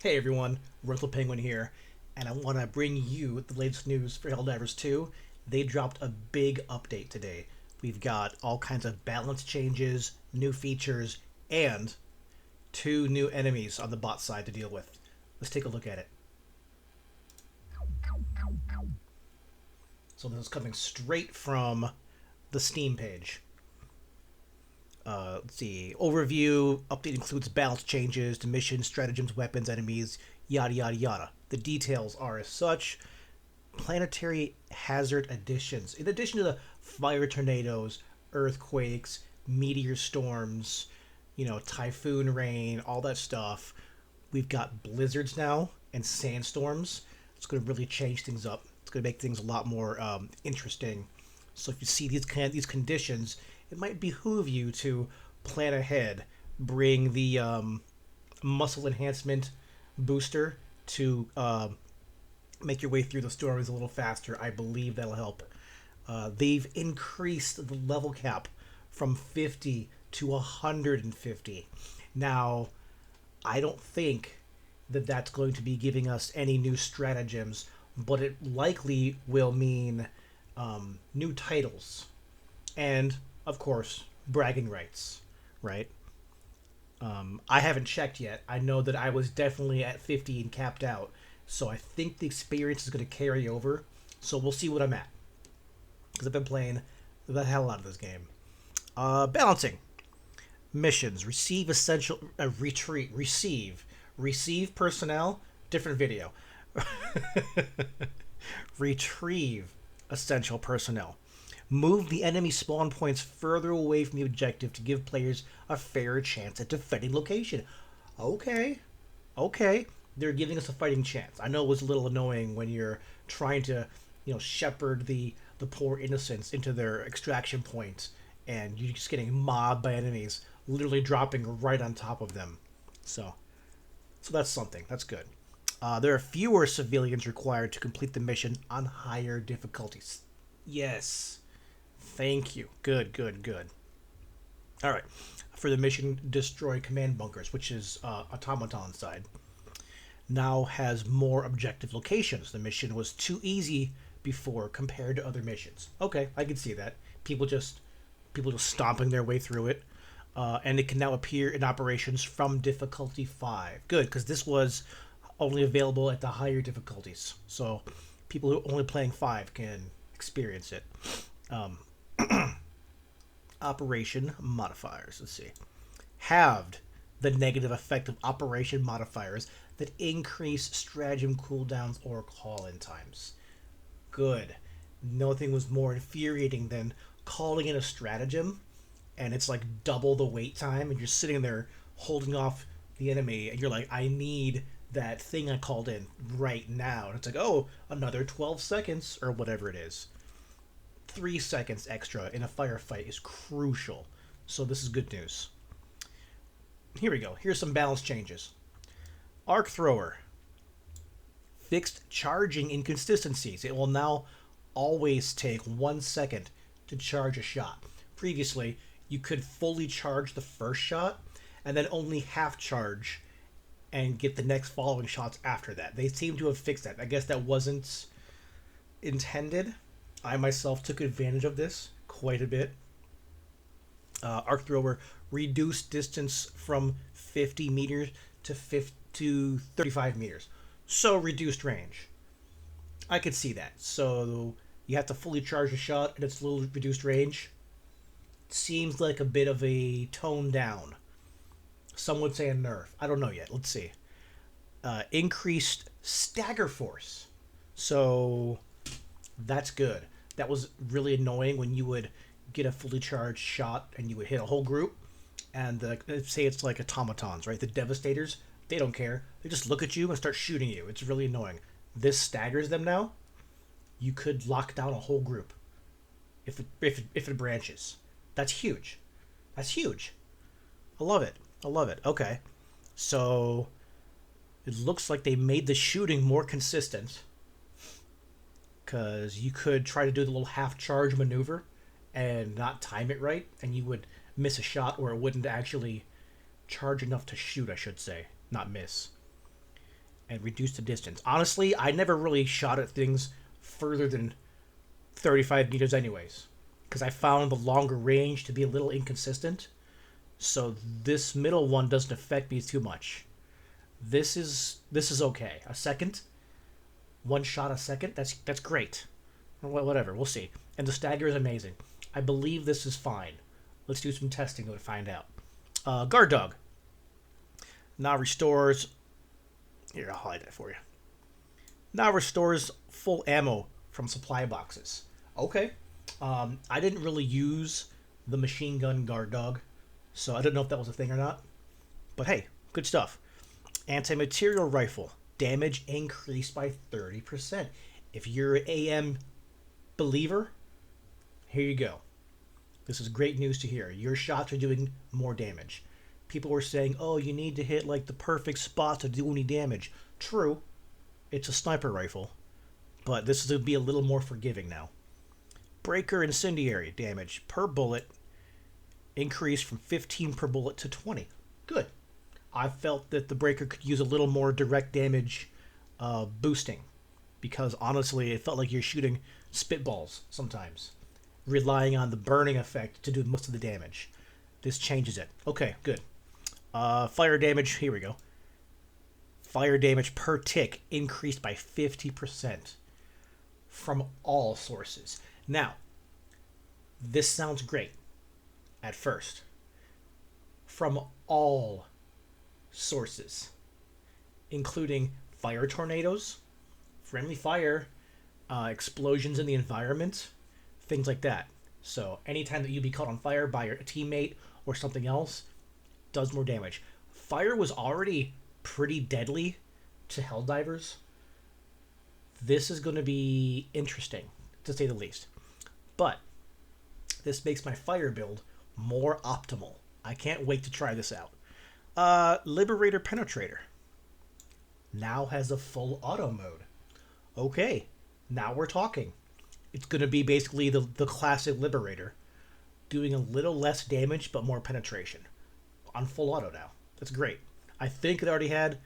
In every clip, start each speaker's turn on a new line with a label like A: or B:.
A: Hey everyone, RentalPenguin here, and I want to bring you the latest news for Helldivers 2. They dropped a big update today. We've got all kinds of balance changes, new features, and two new enemies on the bot side to deal with. Let's take a look at it. So this is coming straight from the Steam page. Let's see. Overview. Update includes balance changes to missions, stratagems, weapons, enemies, yada yada yada. The details are as such. Planetary hazard additions. In addition to the fire tornadoes, earthquakes, meteor storms, typhoon rain, all that stuff, we've got blizzards now and sandstorms. It's going to really change things up. It's going to make things a lot more interesting. So if you see these conditions, it might behoove you to plan ahead. Bring the muscle enhancement booster to make your way through the storms a little faster. I believe that'll help. They've increased the level cap from 50 to 150. Now, I don't think that that's going to be giving us any new stratagems, but it likely will mean new titles and, of course, bragging rights, right? I haven't checked yet. I know that I was definitely at 50 and capped out, so I think the experience is going to carry over. So we'll see what I'm at, because I've been playing the hell out of this game. Balancing missions: receive essential, retreat, receive personnel. Different video. Retrieve essential personnel. Move the enemy spawn points further away from the objective to give players a fairer chance at defending location. Okay, okay, they're giving us a fighting chance. I know it was a little annoying when you're trying to, shepherd the poor innocents into their extraction points, and you're just getting mobbed by enemies, literally dropping right on top of them. So that's something. That's good. There are fewer civilians required to complete the mission on higher difficulties. Yes. Thank you. Good, good, good. All right. For the mission, destroy command bunkers, which is automaton side, now has more objective locations. The mission was too easy before compared to other missions. Okay, I can see that. People just stomping their way through it. And it can now appear in operations from difficulty 5. Good, because this was only available at the higher difficulties. So people who are only playing 5 can experience it. Operation modifiers. Let's see. Halved the negative effect of operation modifiers that increase stratagem cooldowns or call-in times. Good. Nothing was more infuriating than calling in a stratagem and it's like double the wait time and you're sitting there holding off the enemy and you're like, I need that thing I called in right now. And it's like, oh, another 12 seconds or whatever it is. 3 seconds extra in a firefight is crucial. So this is good news. Here we go. Here's some balance changes. Arc thrower. Fixed charging inconsistencies. It will now always take 1 second to charge a shot. Previously, you could fully charge the first shot and then only half charge and get the next following shots after that. They seem to have fixed that. I guess that wasn't intended. I myself took advantage of this quite a bit. Arc thrower reduced distance from 50 meters to 35 meters. So reduced range. I could see that. So you have to fully charge a shot and it's a little reduced range. Seems like a bit of a tone down. Some would say a nerf. I don't know yet. Let's see. Increased stagger force. So that's good. That was really annoying when you would get a fully charged shot and you would hit a whole group. And say it's like automatons, right? The Devastators, they don't care. They just look at you and start shooting you. It's really annoying. This staggers them now. You could lock down a whole group if it branches. That's huge. That's huge. I love it. I love it. Okay. So it looks like they made the shooting more consistent, because you could try to do the little half charge maneuver and not time it right, and you would miss a shot, or it wouldn't actually charge enough to shoot, I should say, not miss. and reduce the distance. Honestly, I never really shot at things further than 35 meters anyways, because I found the longer range to be a little inconsistent. So this middle one doesn't affect me too much. This is okay. A second, one shot a second. That's great. Whatever, we'll see. And the stagger is amazing. I believe this is fine. Let's do some testing to find out. Guard dog now restores. Here, I'll hide that for you. Now restores full ammo from supply boxes. Okay. I didn't really use the machine gun guard dog, so I didn't know if that was a thing or not. But hey, good stuff. Anti-material rifle. Damage increased by 30%. If you're an AM believer, here you go. This is great news to hear. Your shots are doing more damage. People were saying, oh, you need to hit like the perfect spot to do any damage. True. It's a sniper rifle. But this is going to be a little more forgiving now. Breaker incendiary damage per bullet increased from 15 per bullet to 20. Good. I felt that the breaker could use a little more direct damage boosting, because honestly it felt like you're shooting spitballs sometimes, relying on the burning effect to do most of the damage. This changes it. Okay, good. Fire damage, here we go. Fire damage per tick increased by 50% from all sources. Now, this sounds great at first. From all sources, including fire tornadoes, friendly fire, explosions in the environment, things like that. So anytime that you be caught on fire by your teammate or something else, does more damage. Fire was already pretty deadly to Helldivers. This is going to be interesting, to say the least. But this makes my fire build more optimal. I can't wait to try this out. Liberator Penetrator now has a full auto mode. Okay, now we're talking. It's going to be basically the classic Liberator, doing a little less damage but more penetration on full auto now. That's great. I think it already had,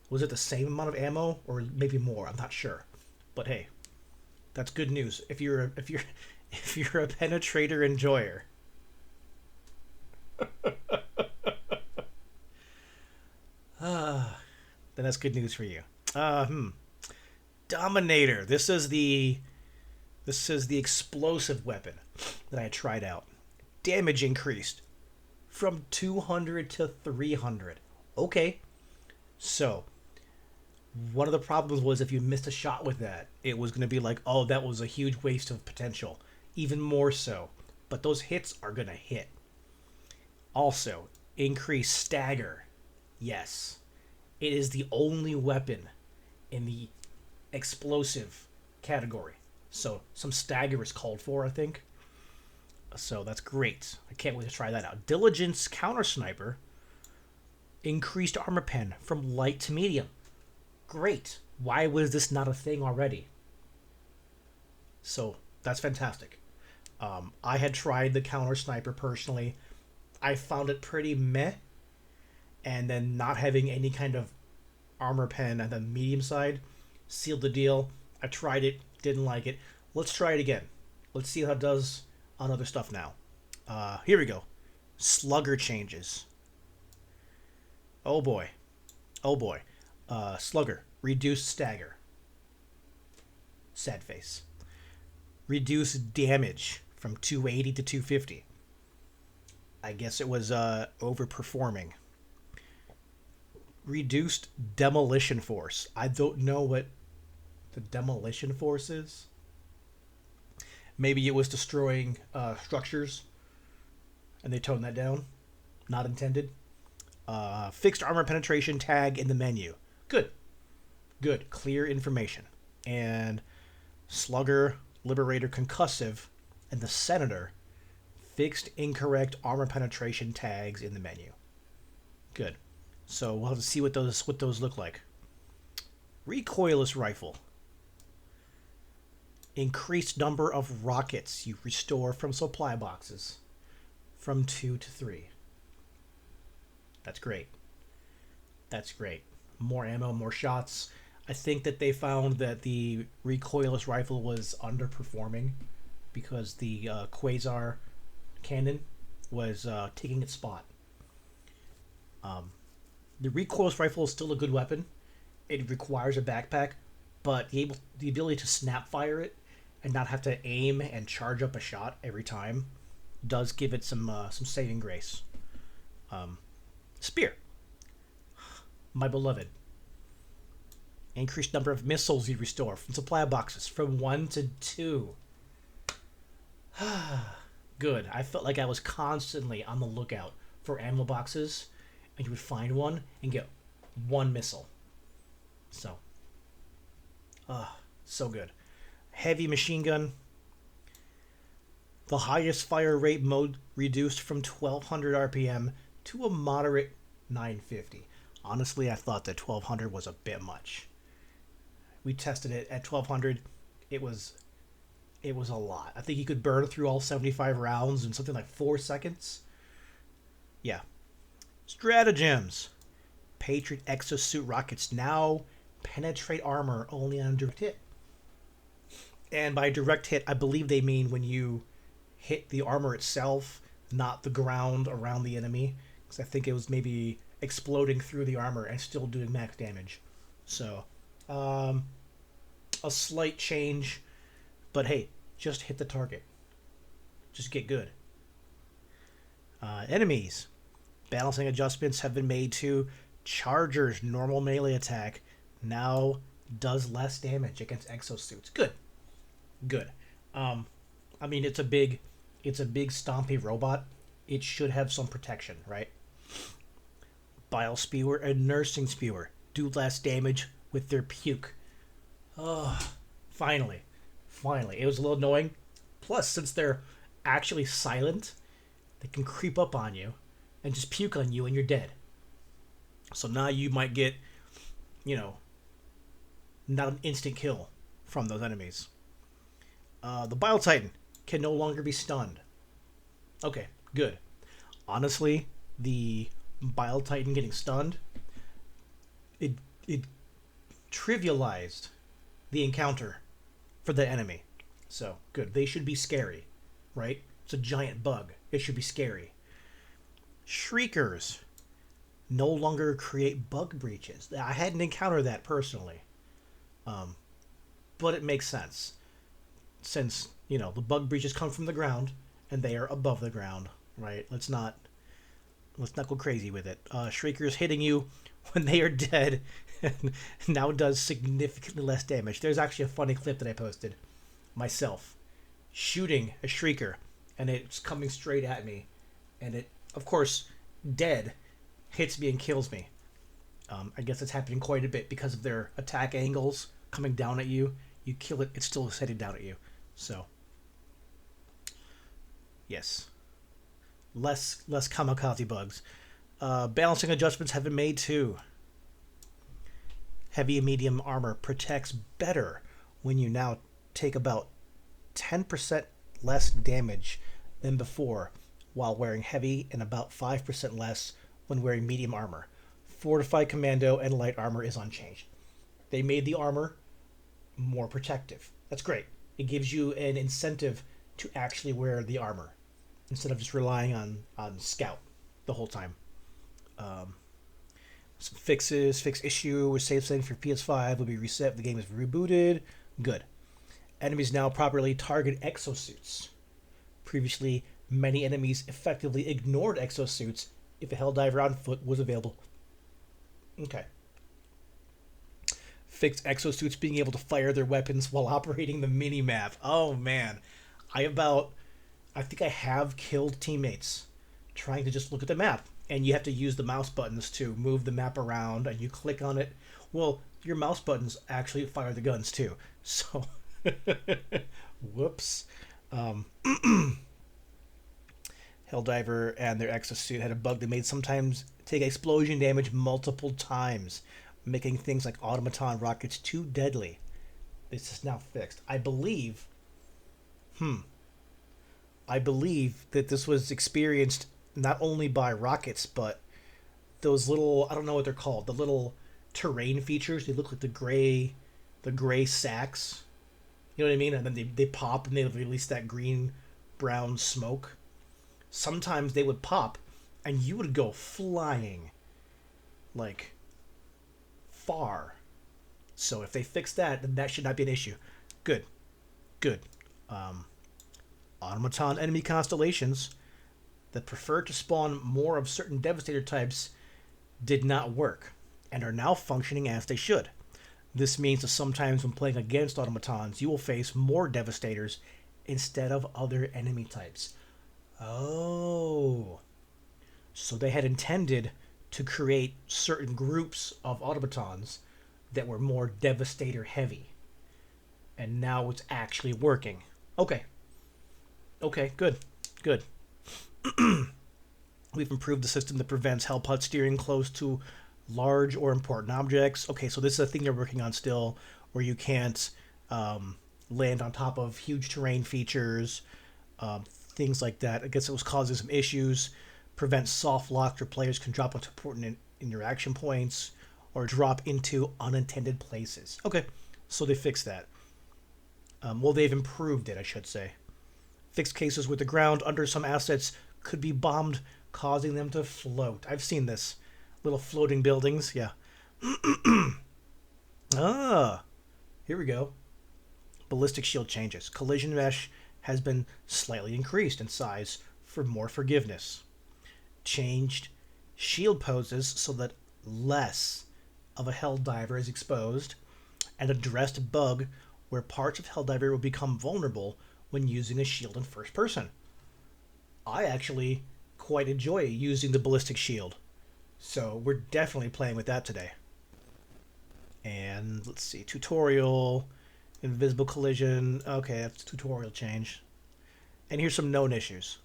A: was it the same amount of ammo or maybe more? I'm not sure, but hey, that's good news. If you're a penetrator enjoyer. Then that's good news for you. Dominator. This is the explosive weapon that I tried out. Damage increased from 200 to 300. Okay. So, one of the problems was if you missed a shot with that, it was going to be like, oh, that was a huge waste of potential. Even more so. But those hits are going to hit. Also, increased stagger. Yes. It is the only weapon in the explosive category. So, some stagger is called for, I think. So, that's great. I can't wait to try that out. Diligence Counter Sniper. Increased armor pen from light to medium. Great. Why was this not a thing already? So, that's fantastic. I had tried the Counter Sniper personally. I found it pretty meh. And then not having any kind of armor pen at the medium side sealed the deal. I tried it, didn't like it. Let's try it again. Let's see how it does on other stuff now. Here we go. Slugger changes. Oh boy. Oh boy. Slugger. Reduced stagger. Sad face. Reduced damage from 280 to 250. I guess it was overperforming. Reduced demolition force. I don't know what the demolition force is. Maybe it was destroying structures and they toned that down. Not intended. Fixed armor penetration tag in the menu. Good. Good. Clear information. And Slugger, Liberator, Concussive, and the Senator fixed incorrect armor penetration tags in the menu. Good. So we'll have to see what those look like. Recoilless rifle. Increased number of rockets you restore from supply boxes from 2 to 3. That's great. That's great. more ammo, more shots. I think that they found that the recoilless rifle was underperforming because the Quasar cannon was taking its spot. The recoilless rifle is still a good weapon. It requires a backpack, but the ability to snap fire it and not have to aim and charge up a shot every time does give it some saving grace. Spear, my beloved. Increased number of missiles you restore from supply boxes from 1 to 2. Good. I felt like I was constantly on the lookout for ammo boxes, and you would find one and get one missile. So, so good. Heavy machine gun. The highest fire rate mode reduced from 1200 RPM to a moderate 950. Honestly, I thought that 1200 was a bit much. We tested it at 1200. It was a lot. I think you could burn through all 75 rounds in something like 4 seconds. Yeah. Stratagems. Patriot exosuit rockets now penetrate armor only on direct hit. And by direct hit, I believe they mean when you hit the armor itself, not the ground around the enemy. Because I think it was maybe exploding through the armor and still doing max damage. So, a slight change. But hey, just hit the target. Just get good. Enemies. Balancing adjustments have been made to Charger's normal melee attack now does less damage against exosuits. Good. Good. I mean, it's a big stompy robot. It should have some protection, right? Bile Spewer and Nursing Spewer do less damage with their puke. Oh, finally. It was a little annoying. Plus, since they're actually silent, they can creep up on you and just puke on you and you're dead. So now you might get, not an instant kill from those enemies. The Bile Titan can no longer be stunned. Okay, good. Honestly, the Bile Titan getting stunned, it trivialized the encounter for the enemy. So, good. They should be scary, right? It's a giant bug. It should be scary. Shriekers no longer create bug breaches. I hadn't encountered that personally. But it makes sense. Since, the bug breaches come from the ground and they are above the ground, right? Let's not go crazy with it. Shriekers hitting you when they are dead now does significantly less damage. There's actually a funny clip that I posted myself shooting a shrieker and it's coming straight at me and it, of course, dead hits me and kills me. I guess it's happening quite a bit because of their attack angles coming down at you. You kill it, it's still headed down at you. So, yes. Less kamikaze bugs. Balancing adjustments have been made too. Heavy and medium armor protects better when you now take about 10% less damage than before while wearing heavy and about 5% less when wearing medium armor. Fortified commando and light armor is unchanged. They made the armor more protective. That's great. It gives you an incentive to actually wear the armor instead of just relying on scout the whole time. Some fixes. Fix issue with save setting for PS5 will be reset if the game is rebooted. Good. Enemies now properly target exosuits. Previously, many enemies effectively ignored exosuits if a Helldiver on foot was available. Okay. Fix exosuits being able to fire their weapons while operating the mini-map. Oh, man. I think I have killed teammates trying to just look at the map. And you have to use the mouse buttons to move the map around, and you click on it. Well, your mouse buttons actually fire the guns, too. So, whoops. Helldiver and their exosuit had a bug that made sometimes take explosion damage multiple times, making things like automaton rockets too deadly. This is now fixed. I believe that this was experienced not only by rockets, but those little, I don't know what they're called, the little terrain features. They look like the gray sacks. You know what I mean? And then they pop and they release that green brown smoke. Sometimes they would pop and you would go flying like far. So if they fix that, then that should not be an issue. Good. Good. Automaton enemy constellations that prefer to spawn more of certain Devastator types did not work and are now functioning as they should. This means that sometimes when playing against automatons, you will face more Devastators instead of other enemy types. Oh. So they had intended to create certain groups of automatons that were more Devastator heavy. And now it's actually working. Okay. Okay, good. Good. We've improved the system that prevents Hellpot steering close to large or important objects. Okay, so this is a thing they're working on still, where you can't land on top of huge terrain features, things like that. I guess it was causing some issues. Prevents soft locks where players can drop onto important interaction points or drop into unintended places. Okay, so they fixed that. Well, they've improved it, I should say. Fixed cases with the ground under some assets could be bombed, causing them to float. I've seen this. Little floating buildings, yeah. Here we go. Ballistic shield changes. Collision mesh has been slightly increased in size for more forgiveness. Changed shield poses so that less of a Helldiver is exposed, and addressed a bug where parts of Helldiver will become vulnerable when using a shield in first person. I actually quite enjoy using the ballistic shield, so we're definitely playing with that today. And let's see, tutorial, invisible collision. Okay, that's a tutorial change. And here's some known issues.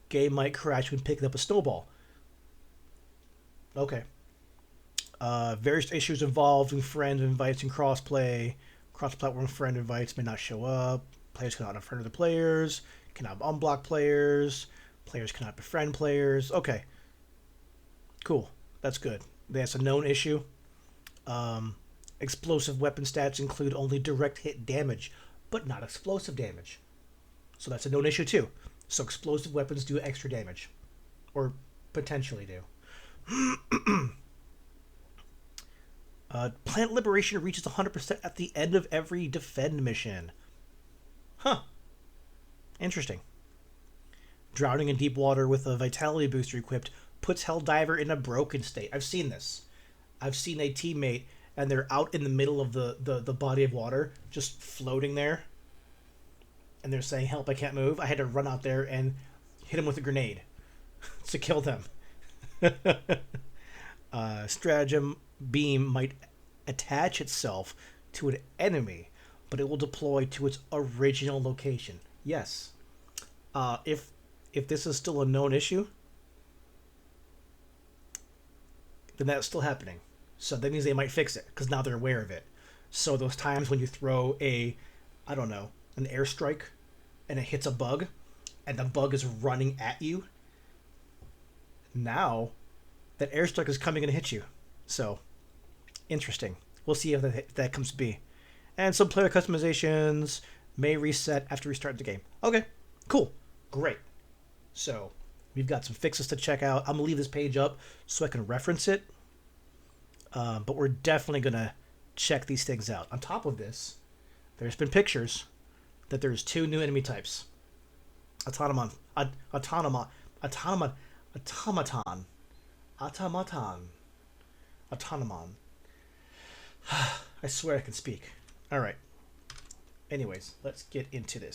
A: Game might crash when picking up a snowball. Okay. Various issues involving friend invites and crossplay. Cross-platform friend invites may not show up. Players cannot unfriend other players. Cannot unblock players. Players cannot befriend players. Okay. Cool. That's good. That's a known issue. Explosive weapon stats include only direct hit damage, but not explosive damage. So that's a known issue too. So explosive weapons do extra damage. Or potentially do. Planet Liberation reaches 100% at the end of every defend mission. Huh. Interesting. Drowning in deep water with a vitality booster equipped puts Helldiver in a broken state. I've seen this. I've seen a teammate and they're out in the middle of the body of water, just floating there. And they're saying, help, I can't move. I had to run out there and hit him with a grenade to kill them. Stratagem beam might attach itself to an enemy, but it will deploy to its original location. Yes. If this is still a known issue, then that's still happening. So that means they might fix it, because now they're aware of it. So those times when you throw an airstrike, and it hits a bug, and the bug is running at you, now that airstrike is coming and hit you. So, interesting. We'll see if that comes to be. And some player customizations may reset after restarting the game. Okay, cool, great. So, we've got some fixes to check out. I'm going to leave this page up so I can reference it. But we're definitely going to check these things out. On top of this, there's been pictures that there's 2 new enemy types. Automaton. I swear I can speak. All right. Anyways, let's get into this.